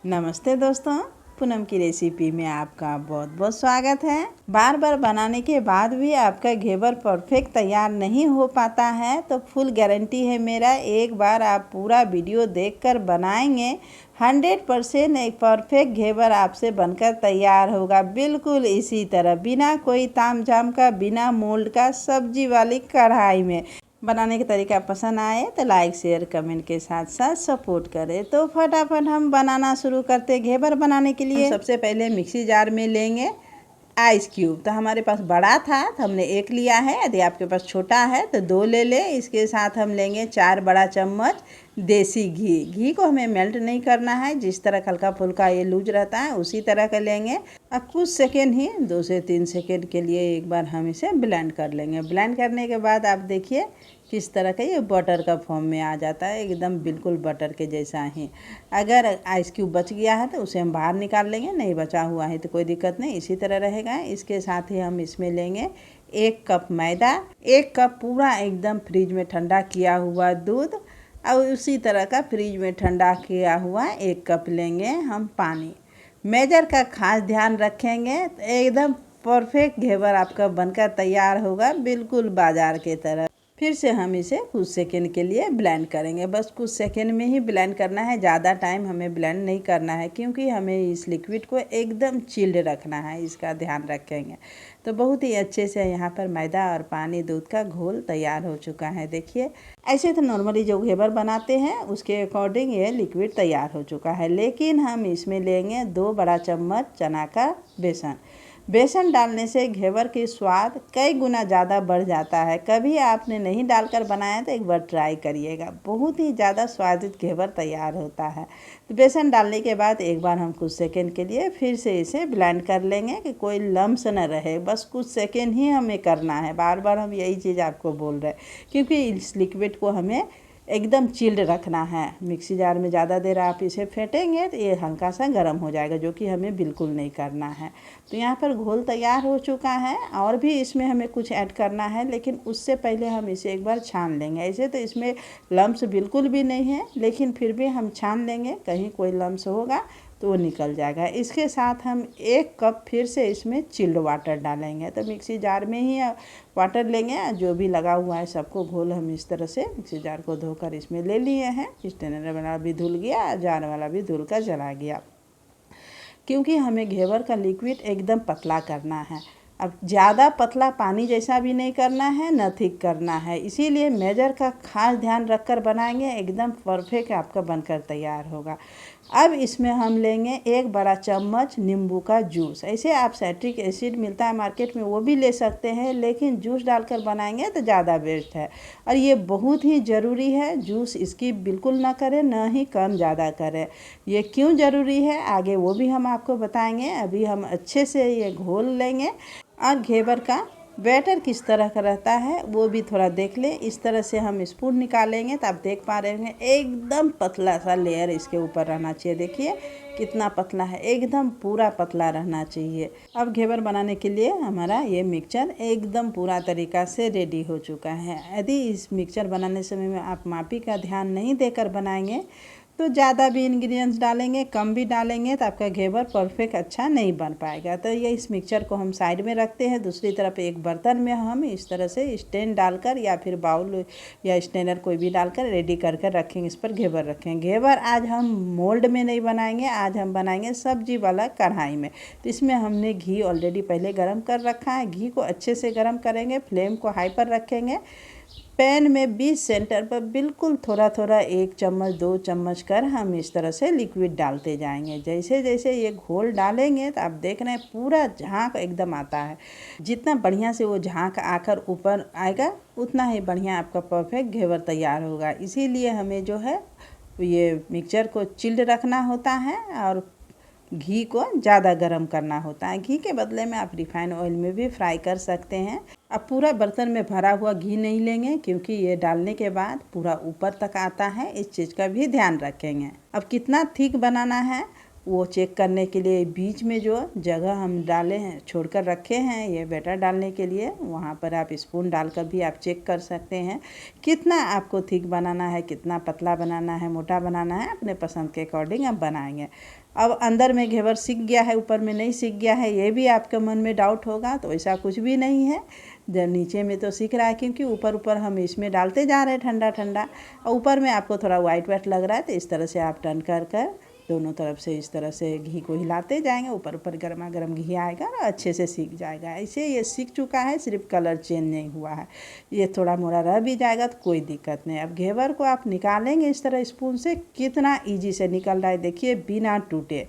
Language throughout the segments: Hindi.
नमस्ते दोस्तों, पूनम की रेसिपी में आपका बहुत बहुत स्वागत है। बार बार बनाने के बाद भी आपका घेवर परफेक्ट तैयार नहीं हो पाता है तो फुल गारंटी है मेरा, एक बार आप पूरा वीडियो देखकर बनाएंगे 100% एक परफेक्ट घेवर आपसे बनकर तैयार होगा। बिल्कुल इसी तरह, बिना कोई तामझाम का, बिना मोल्ड का, सब्जी वाली कढ़ाई में। बनाने का तरीका पसंद आए तो लाइक शेयर कमेंट के साथ साथ सपोर्ट करें। तो फटाफट हम बनाना शुरू करते। घेवर बनाने के लिए सबसे पहले मिक्सी जार में लेंगे आइस क्यूब। तो हमारे पास बड़ा था तो हमने एक लिया है, यदि आपके पास छोटा है तो 2 ले लें। इसके साथ हम लेंगे 4 बड़ा चम्मच देसी घी। घी को हमें मेल्ट नहीं करना है, जिस तरह हल्का फुल्का ये लूज रहता है उसी तरह का लेंगे। अब कुछ सेकेंड ही 2 से 3 सेकेंड के लिए एक बार हम इसे ब्लेंड कर लेंगे। ब्लेंड करने के बाद आप देखिए किस तरह का ये बटर का फॉर्म में आ जाता है, एकदम बिल्कुल बटर के जैसा ही। अगर आइस क्यूब बच गया है तो उसे हम बाहर निकाल लेंगे, नहीं बचा हुआ है तो कोई दिक्कत नहीं, इसी तरह रहेगा। इसके साथ ही हम इसमें लेंगे 1 कप मैदा, 1 कप पूरा एकदम फ्रिज में ठंडा किया हुआ दूध, और उसी तरह का फ्रिज में ठंडा किया हुआ 1 कप लेंगे हम पानी। मेजर का खास ध्यान रखेंगे तो एकदम परफेक्ट घेवर आपका बनकर तैयार होगा, बिल्कुल बाजार के तरह। फिर से हम इसे कुछ सेकेंड के लिए ब्लेंड करेंगे। बस कुछ सेकेंड में ही ब्लेंड करना है, ज़्यादा टाइम हमें ब्लेंड नहीं करना है, क्योंकि हमें इस लिक्विड को एकदम चिल्ड रखना है, इसका ध्यान रखेंगे। तो बहुत ही अच्छे से यहाँ पर मैदा और पानी दूध का घोल तैयार हो चुका है। देखिए, ऐसे तो नॉर्मली जो घेवर बनाते हैं उसके अकॉर्डिंग ये लिक्विड तैयार हो चुका है, लेकिन हम इसमें लेंगे 2 बड़ा चम्मच चना का बेसन। बेसन डालने से घेवर की स्वाद कई गुना ज़्यादा बढ़ जाता है। कभी आपने नहीं डालकर बनाया तो एक बार ट्राई करिएगा, बहुत ही ज़्यादा स्वादिष्ट घेवर तैयार होता है। तो बेसन डालने के बाद एक बार हम कुछ सेकंड के लिए फिर से इसे ब्लेंड कर लेंगे कि कोई लम्स न रहे। बस कुछ सेकंड ही हमें करना है, बार बार हम यही चीज़ आपको बोल रहे हैं, क्योंकि इस लिक्विड को हमें एकदम चिल्ड रखना है। मिक्सी जार में ज़्यादा देर आप इसे फेंटेंगे तो ये हल्का सा गर्म हो जाएगा, जो कि हमें बिल्कुल नहीं करना है। तो यहाँ पर घोल तैयार हो चुका है, और भी इसमें हमें कुछ ऐड करना है, लेकिन उससे पहले हम इसे एक बार छान लेंगे। ऐसे तो इसमें लम्स बिल्कुल भी नहीं है, लेकिन फिर भी हम छान लेंगे, कहीं कोई लम्स होगा तो वो निकल जाएगा। इसके साथ हम 1 कप फिर से इसमें चिल्ड वाटर डालेंगे। तो मिक्सी जार में ही वाटर लेंगे, जो भी लगा हुआ है सबको घोल हम इस तरह से मिक्सी जार को धोकर इसमें ले लिए हैं। स्टेनर वाला भी धुल गया, जार वाला भी धुल कर चला गया, क्योंकि हमें घेवर का लिक्विड एकदम पतला करना है। अब ज़्यादा पतला पानी जैसा भी नहीं करना है, न थिक करना है, इसीलिए मेजर का खास ध्यान रखकर बनाएंगे, एकदम परफेक्ट आपका बनकर तैयार होगा। अब इसमें हम लेंगे 1 बड़ा चम्मच नींबू का जूस। ऐसे आप साइट्रिक एसिड मिलता है मार्केट में, वो भी ले सकते हैं, लेकिन जूस डालकर बनाएंगे तो ज़्यादा बेस्ट है। और ये बहुत ही ज़रूरी है, जूस इसकी बिल्कुल ना करें, न ही कम ज़्यादा करें। ये क्यों ज़रूरी है आगे वो भी हम आपको बताएंगे। अभी हम अच्छे से ये घोल लेंगे, और घेवर का बैटर किस तरह का रहता है वो भी थोड़ा देख लें। इस तरह से हम स्पून निकालेंगे तो आप देख पा रहे हैं एकदम पतला सा लेयर इसके ऊपर रहना चाहिए। देखिए कितना पतला है, एकदम पूरा पतला रहना चाहिए। अब घेवर बनाने के लिए हमारा ये मिक्सचर एकदम पूरा तरीका से रेडी हो चुका है। यदि इस मिक्सचर बनाने समय में आप मापी का ध्यान नहीं देकर बनाएंगे तो ज़्यादा भी इंग्रेडिएंट्स डालेंगे, कम भी डालेंगे तो आपका घेवर परफेक्ट अच्छा नहीं बन पाएगा। तो ये इस मिक्सचर को हम साइड में रखते हैं। दूसरी तरफ एक बर्तन में हम इस तरह से स्टैंड डालकर या फिर बाउल या स्टेनर कोई भी डालकर रेडी कर कर रखेंगे, इस पर घेवर रखेंगे। घेवर आज हम मोल्ड में नहीं बनाएंगे, आज हम बनाएंगे सब्जी वाला कढ़ाई में। तो इसमें हमने घी ऑलरेडी पहले गर्म कर रखा है। घी को अच्छे से गर्म करेंगे, फ्लेम को हाई पर रखेंगे। पैन में बीच सेंटर पर बिल्कुल थोड़ा थोड़ा 1 चम्मच 2 चम्मच कर हम इस तरह से लिक्विड डालते जाएंगे। जैसे जैसे ये घोल डालेंगे तो आप देख रहे हैं पूरा झाग एकदम आता है। जितना बढ़िया से वो झाग आकर ऊपर आएगा उतना ही बढ़िया आपका परफेक्ट घेवर तैयार होगा। इसीलिए हमें जो है ये मिक्सचर को चिल्ड रखना होता है, और घी को ज़्यादा गर्म करना होता है। घी के बदले में आप रिफाइंड ऑयल में भी फ्राई कर सकते हैं। अब पूरा बर्तन में भरा हुआ घी नहीं लेंगे, क्योंकि ये डालने के बाद पूरा ऊपर तक आता है, इस चीज़ का भी ध्यान रखेंगे। अब कितना थिक बनाना है वो चेक करने के लिए बीच में जो जगह हम डाले हैं, छोड़कर रखे हैं ये बैटर डालने के लिए, वहाँ पर आप स्पून डालकर भी आप चेक कर सकते हैं कितना आपको थिक बनाना है, कितना पतला बनाना है, मोटा बनाना है, अपने पसंद के अकॉर्डिंग आप बनाएंगे। अब अंदर में घेवर सिक गया है, ऊपर में नहीं सिक गया है, ये भी आपके मन में डाउट होगा। तो ऐसा कुछ भी नहीं है, जब नीचे में तो सिक रहा है, क्योंकि ऊपर ऊपर हम इसमें डालते जा रहे हैं ठंडा ठंडा, और ऊपर में आपको थोड़ा वाइट वाइट लग रहा है। तो इस तरह से आप टर्न कर कर दोनों तरफ से इस तरह से घी को हिलाते जाएंगे, ऊपर ऊपर गर्मा गर्म घी आएगा और अच्छे से सीख जाएगा। ऐसे ये सीख चुका है, सिर्फ कलर चेंज नहीं हुआ है। ये थोड़ा मोड़ा रह भी जाएगा तो कोई दिक्कत नहीं। अब घेवर को आप निकालेंगे इस तरह स्पून से, कितना ईजी से निकल रहा है देखिए, बिना टूटे,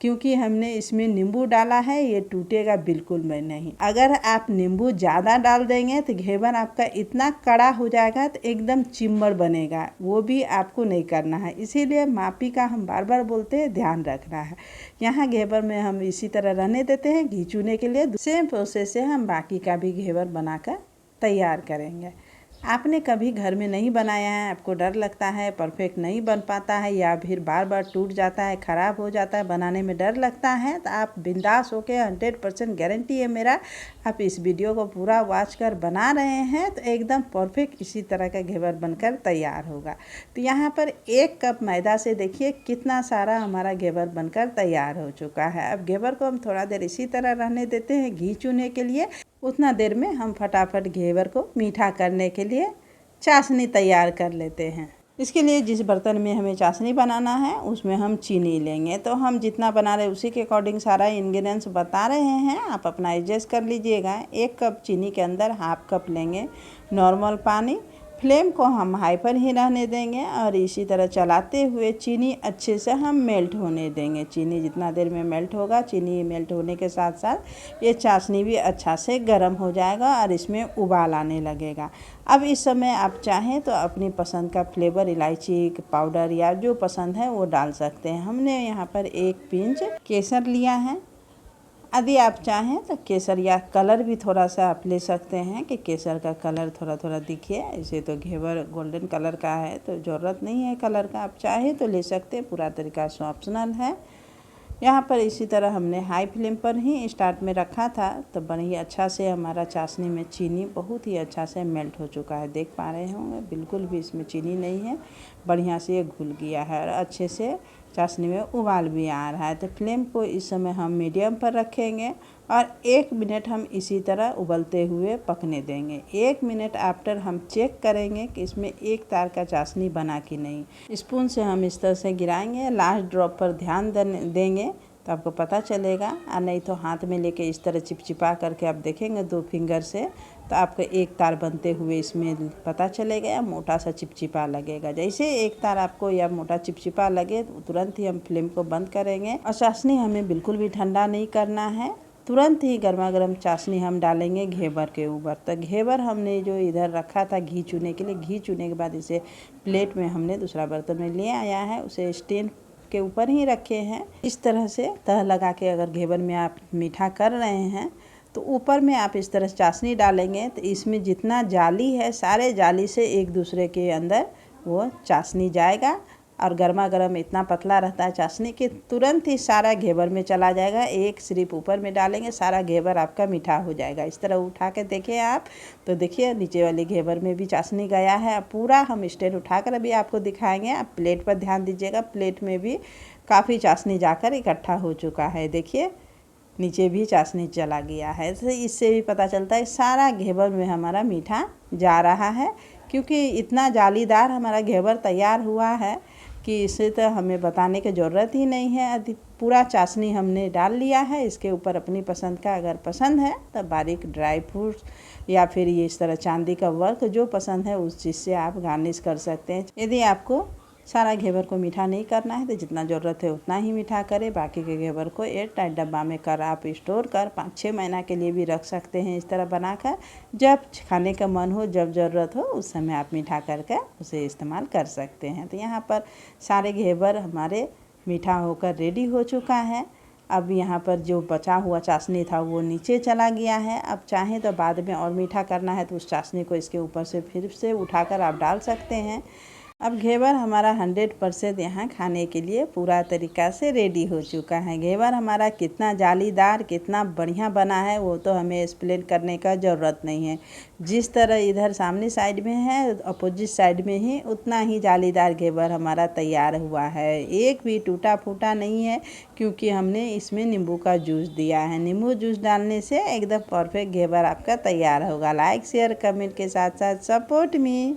क्योंकि हमने इसमें नींबू डाला है, ये टूटेगा बिल्कुल भी नहीं। अगर आप नींबू ज़्यादा डाल देंगे तो घेवर आपका इतना कड़ा हो जाएगा तो एकदम चिम्मड़ बनेगा, वो भी आपको नहीं करना है। इसीलिए मापी का हम बार बार बोलते हैं, ध्यान रखना है। यहाँ घेवर में हम इसी तरह रहने देते हैं घी चूने के लिए। सेम प्रोसेस से हम बाकी का भी घेवर बनाकर तैयार करेंगे। आपने कभी घर में नहीं बनाया है, आपको डर लगता है परफेक्ट नहीं बन पाता है, या फिर बार बार टूट जाता है, ख़राब हो जाता है, बनाने में डर लगता है, तो आप बिंदास होकर 100% गारंटी है मेरा, आप इस वीडियो को पूरा वॉच कर बना रहे हैं तो एकदम परफेक्ट इसी तरह का घेवर बनकर तैयार होगा। तो यहाँ पर 1 कप मैदा से देखिए कितना सारा हमारा घेवर बनकर तैयार हो चुका है। अब घेवर को हम थोड़ा देर इसी तरह रहने देते हैं घी चूने के लिए। उतना देर में हम फटाफट घेवर को मीठा करने के लिए चाशनी तैयार कर लेते हैं। इसके लिए जिस बर्तन में हमें चाशनी बनाना है उसमें हम चीनी लेंगे। तो हम जितना बना रहे हैं उसी के अकॉर्डिंग सारा इंग्रेडिएंट्स बता रहे हैं, आप अपना एडजस्ट कर लीजिएगा। 1 कप चीनी के अंदर ½ कप लेंगे नॉर्मल पानी। फ्लेम को हम हाई पर ही रहने देंगे और इसी तरह चलाते हुए चीनी अच्छे से हम मेल्ट होने देंगे। चीनी जितना देर में मेल्ट होगा, चीनी मेल्ट होने के साथ साथ ये चाशनी भी अच्छा से गर्म हो जाएगा और इसमें उबाल आने लगेगा। अब इस समय आप चाहें तो अपनी पसंद का फ्लेवर, इलायची पाउडर या जो पसंद है वो डाल सकते हैं। हमने यहाँ पर 1 पिंच केसर लिया है। यदि आप चाहें तो केसर या कलर भी थोड़ा सा आप ले सकते हैं कि केसर का कलर थोड़ा थोड़ा दिखे। ऐसे तो घेवर गोल्डन कलर का है तो ज़रूरत नहीं है कलर का, आप चाहें तो ले सकते हैं, पूरा तरीका से ऑप्शनल है। यहाँ पर इसी तरह हमने हाई फ्लेम पर ही स्टार्ट में रखा था, तो बड़ी अच्छा से हमारा चाशनी में चीनी बहुत ही अच्छा से मेल्ट हो चुका है। देख पा रहे होंगे बिल्कुल भी इसमें चीनी नहीं है, बढ़िया से ये घुल गया है और अच्छे से चाशनी में उबाल भी आ रहा है। तो फ्लेम को इस समय हम मीडियम पर रखेंगे और 1 मिनट हम इसी तरह उबलते हुए पकने देंगे। 1 मिनट आफ्टर हम चेक करेंगे कि इसमें एक तार का चाशनी बना कि नहीं। स्पून से हम इस तरह से गिराएंगे, लास्ट ड्रॉप पर ध्यान देंगे तो आपको पता चलेगा, और नहीं तो हाथ में लेके इस तरह चिपचिपा करके आप देखेंगे 2 फिंगर से, तो आपको एक तार बनते हुए इसमें पता चलेगा या मोटा सा चिपचिपा लगेगा। जैसे एक तार आपको या मोटा चिपचिपा लगे तो तुरंत ही हम फ्लेम को बंद करेंगे। और चाशनी हमें बिल्कुल भी ठंडा नहीं करना है, तुरंत ही गर्मा गर्म चाशनी हम डालेंगे घेवर के ऊपर। तो घेवर हमने जो इधर रखा था घी चूने के लिए, घी चूने के बाद इसे प्लेट में हमने दूसरा बर्तन में ले आया है, उसे स्टैंड के ऊपर ही रखे हैं। इस तरह से तह लगा के अगर घेवर में आप मीठा कर रहे हैं तो ऊपर में आप इस तरह चाशनी डालेंगे तो इसमें जितना जाली है सारे जाली से एक दूसरे के अंदर वो चाशनी जाएगा, और गर्मा गर्म इतना पतला रहता है चाशनी कि तुरंत ही सारा घेवर में चला जाएगा। एक सिर्फ ऊपर में डालेंगे, सारा घेवर आपका मीठा हो जाएगा। इस तरह उठा के देखिए आप, तो देखिए नीचे वाले घेवर में भी चाशनी गया है। पूरा हम स्टैंड उठाकर अभी आपको दिखाएंगे, आप प्लेट पर ध्यान दीजिएगा, प्लेट में भी काफ़ी चाशनी जाकर इकट्ठा हो चुका है। देखिए नीचे भी चाशनी चला गया है। तो इससे भी पता चलता है सारा घेवर में हमारा मीठा जा रहा है, क्योंकि इतना जालीदार हमारा घेवर तैयार हुआ है कि इसे तो हमें बताने की ज़रूरत ही नहीं है। पूरा चाशनी हमने डाल लिया है। इसके ऊपर अपनी पसंद का अगर पसंद है तो बारीक ड्राई फ्रूट्स या फिर ये इस तरह चांदी का वर्क जो पसंद है उस चीज़ से आप गार्निश कर सकते हैं। यदि आपको सारा घेवर को मीठा नहीं करना है तो जितना ज़रूरत है उतना ही मीठा करें। बाकी के घेवर को एयर टाइट डब्बा में कर आप स्टोर कर 5-6 महीना के लिए भी रख सकते हैं। इस तरह बनाकर जब खाने का मन हो, जब ज़रूरत हो उस समय आप मीठा करके उसे इस्तेमाल कर सकते हैं। तो यहाँ पर सारे घेवर हमारे मीठा होकर रेडी हो चुका है। अब यहाँ पर जो बचा हुआ चाशनी था वो नीचे चला गया है। अब चाहें तो बाद में और मीठा करना है तो उस चाशनी को इसके ऊपर से फिर से उठाकर आप डाल सकते हैं। अब घेवर हमारा 100% यहाँ खाने के लिए पूरा तरीका से रेडी हो चुका है। घेवर हमारा कितना जालीदार, कितना बढ़िया बना है वो तो हमें एक्सप्लेन करने का ज़रूरत नहीं है। जिस तरह इधर सामने साइड में है, अपोजिट साइड में ही उतना ही जालीदार घेवर हमारा तैयार हुआ है। एक भी टूटा फूटा नहीं है, क्योंकि हमने इसमें नींबू का जूस दिया है। नींबू जूस डालने से एकदम परफेक्ट घेवर आपका तैयार होगा। लाइक शेयर कमेंट के साथ साथ सपोर्ट मी।